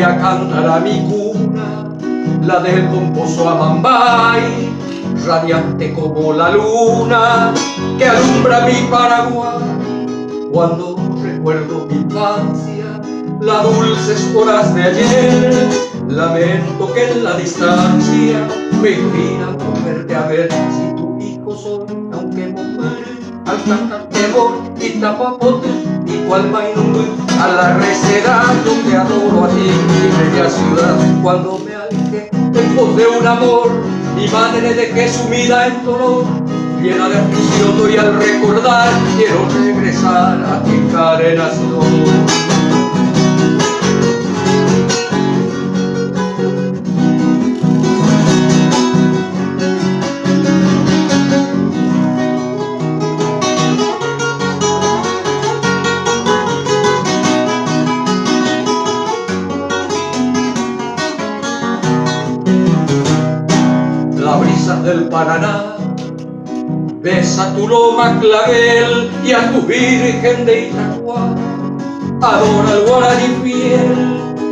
voy a cantar a mi cuna, la del pomposo Amambay, radiante como la luna que alumbra mi Paraguay. Cuando recuerdo mi infancia, las dulces horas de ayer, lamento que en la distancia me inspira a volverte a ver. Si tu hijo soy, aunque mujer, al cantar te voy y tapapote y cual mainumbe a la recera. Yo te adoro a ti, mi bella ciudad. Cuando me aleje en pos de un amor, mi madre dejé sumida en dolor, llena de aflicción, y al recordar quiero regresar a ti, encarnación. La brisa del Paraná besa tu loma clavel y a tu virgen de Itacuá adora el guaraní fiel.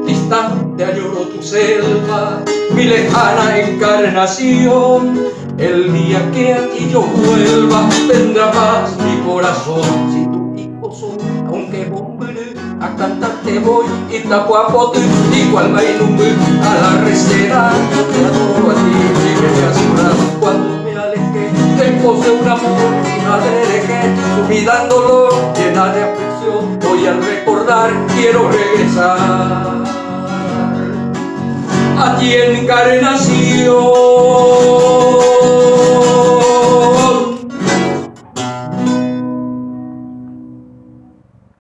Distante añoro tu selva, mi lejana encarnación. El día que a ti yo vuelva tendrá paz mi corazón. Si tu hijo soy, aunque bombe, a cantar te voy y tapuapote y cual mainumbe a la recera. Yo te adoro a ti, mi bella ciudad. Cuando me alejé en pos de un amor, mi madre dejé sumida en dolor, llena de aflicción. Hoy al recordar quiero regresar a ti, encarnación.